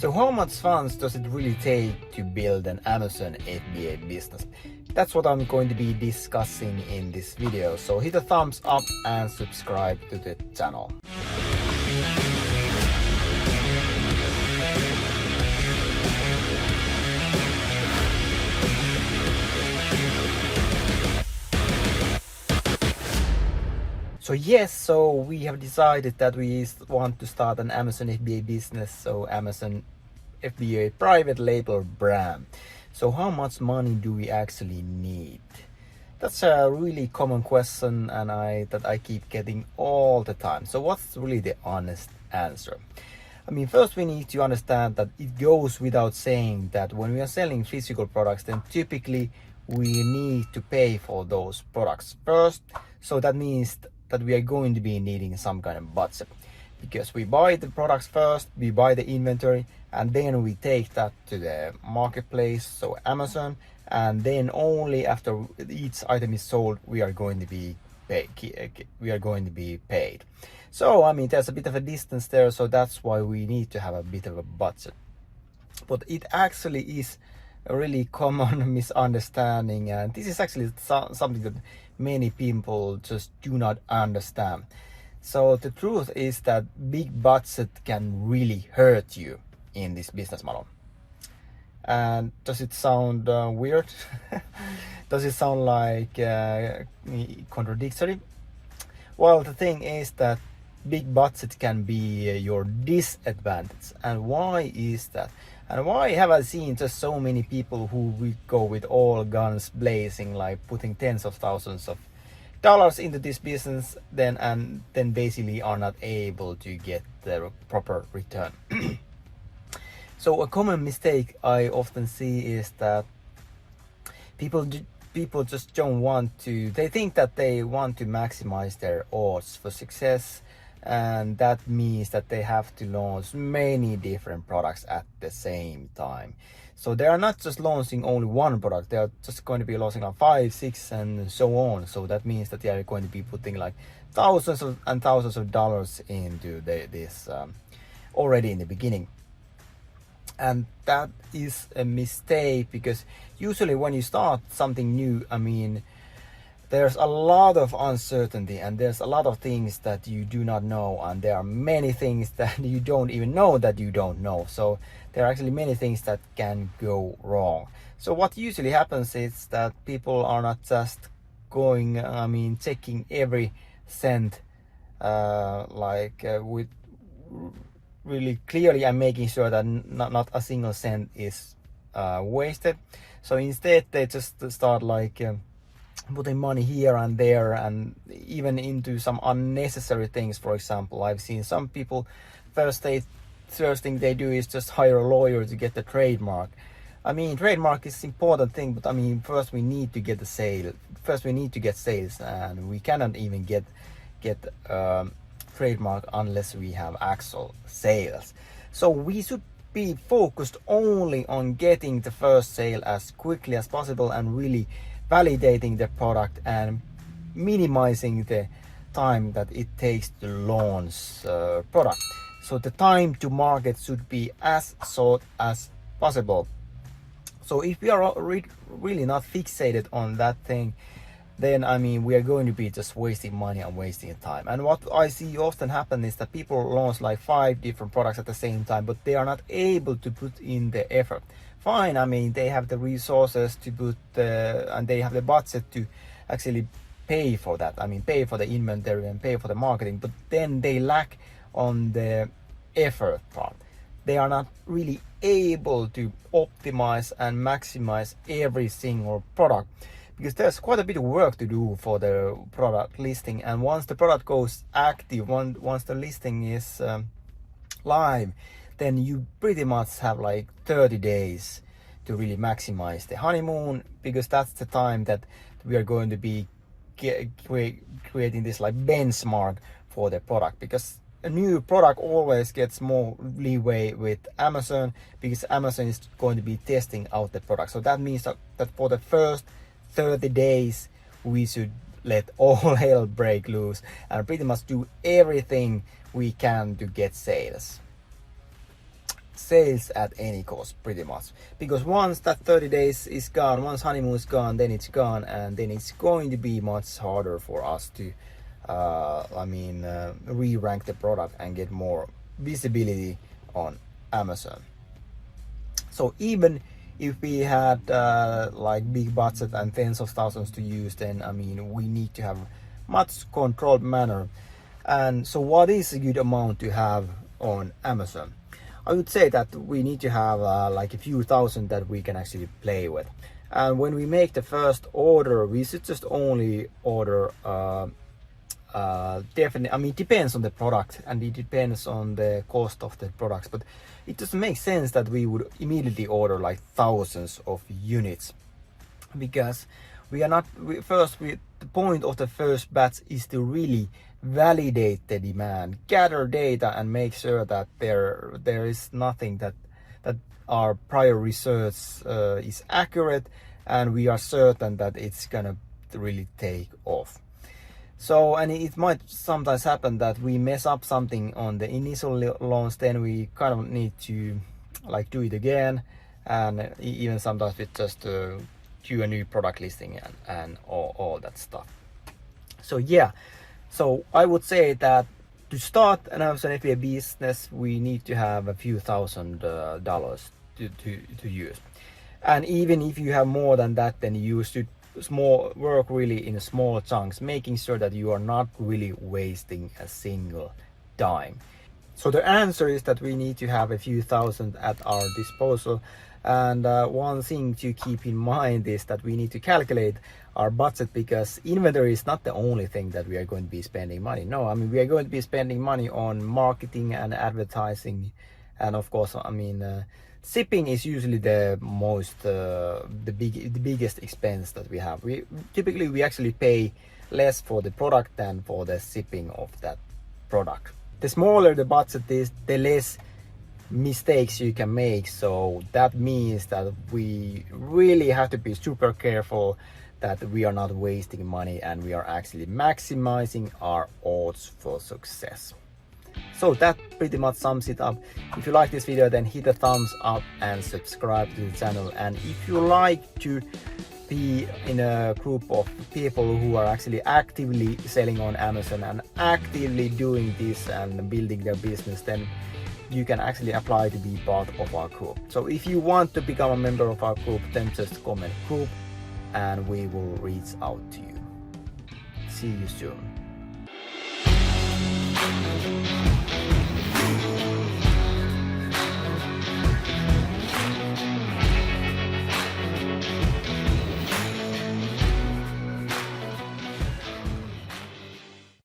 So how much funds does it really take to build an Amazon FBA business? That's what I'm going to be discussing in this video. So hit a thumbs up and subscribe to the channel. So we have decided that we want to start an Amazon FBA business, so Amazon FBA private label brand. So how much money do we actually need? That's a really common question and that I keep getting all the time. So what's really the honest answer? I mean, first we need to understand that it goes without saying that when we are selling physical products, then typically we need to pay for those products first. So that means that we are going to be needing some kind of budget, because we buy the products first, we buy the inventory, and then we take that to the marketplace, so Amazon, and then only after each item is sold we are going to be paid. So I mean, there's a bit of a distance there, so that's why we need to have a bit of a budget. But it actually is a really common misunderstanding, and this is actually something that many people just do not understand. So the truth is that big budget can really hurt you in this business model. And does it sound weird? Does it sound like contradictory? Well, the thing is that big budget can be your disadvantage. And why is that? And why have I seen just so many people who will go with all guns blazing, like putting tens of thousands of dollars into this business, then basically are not able to get the proper return? So a common mistake I often see is that people just don't want to. They think that they want to maximize their odds for success, and that means that they have to launch many different products at the same time. So they are not just launching only one product, they are just going to be launching like 5, 6 and so on. So that means that they are going to be putting like thousands and thousands of dollars into this already in the beginning. And that is a mistake, because usually when you start something new, I mean, there's a lot of uncertainty and there's a lot of things that you do not know, and there are many things that you don't even know that you don't know. So there are actually many things that can go wrong. So what usually happens is that people are not just checking every cent with really clearly and making sure that not a single cent is wasted. So instead they just start putting money here and there, and even into some unnecessary things. For example, I've seen some people first thing they do is just hire a lawyer to get the trademark. I mean, trademark is important thing, but I mean, first we need to get the sale. First we need to get sales, and we cannot even get trademark unless we have actual sales. So we should be focused only on getting the first sale as quickly as possible, and really validating the product and minimizing the time that it takes to launch product. So the time to market should be as short as possible. So if we are really not fixated on that thing, then I mean, we are going to be just wasting money and wasting time. And what I see often happen is that people launch like 5 different products at the same time, but they are not able to put in the effort. Fine, I mean, they have the resources to put and they have the budget to actually pay for that. I mean, pay for the inventory and pay for the marketing, but then they lack on the effort part. They are not really able to optimize and maximize every single product, because there's quite a bit of work to do for the product listing. And once the product goes active, once the listing is live, then you pretty much have like 30 days to really maximize the honeymoon, because that's the time that we are going to be creating this like benchmark for the product. Because a new product always gets more leeway with Amazon, because Amazon is going to be testing out the product. So that means that for the first 30 days we should let all hell break loose and pretty much do everything we can to get sales. sales at any cost, pretty much. Because once that 30 days is gone, once honeymoon is gone, then it's gone, and then it's going to be much harder for us to re-rank the product and get more visibility on Amazon. So even if we had like big budget and tens of thousands to use, then I mean we need to have much controlled manner. And so what is a good amount to have on Amazon? I would say that we need to have like a few thousand that we can actually play with. And when we make the first order, we should just only order definitely, I mean it depends on the product and it depends on the cost of the products, but it doesn't make sense that we would immediately order like thousands of units, because we are not, the point of the first batch is to really validate the demand, gather data, and make sure that there is nothing that our prior research is accurate, and we are certain that it's gonna really take off. So, and it might sometimes happen that we mess up something on the initial launch, then we kind of need to like do it again, and even sometimes with just do a new product listing and all that stuff. So yeah, so I would say that to start an Amazon FBA business, we need to have a few $1,000s to use. And even if you have more than that, then you should work really in small chunks, making sure that you are not really wasting a single dime. So the answer is that we need to have a few thousand at our disposal. And one thing to keep in mind is that we need to calculate our budget, because inventory is not the only thing that we are going to be spending money. No, I mean we are going to be spending money on marketing and advertising, and of course, I mean shipping is usually the most the biggest expense that we have. We typically actually pay less for the product than for the shipping of that product. The smaller the budget is, the less mistakes you can make. So that means that we really have to be super careful that we are not wasting money and we are actually maximizing our odds for success. So that pretty much sums it up. If you like this video, then hit a thumbs up and subscribe to the channel. And if you like to be in a group of people who are actually actively selling on Amazon and actively doing this and building their business, then you can actually apply to be part of our group. So if you want to become a member of our group, then just comment group and we will reach out to you. See you soon.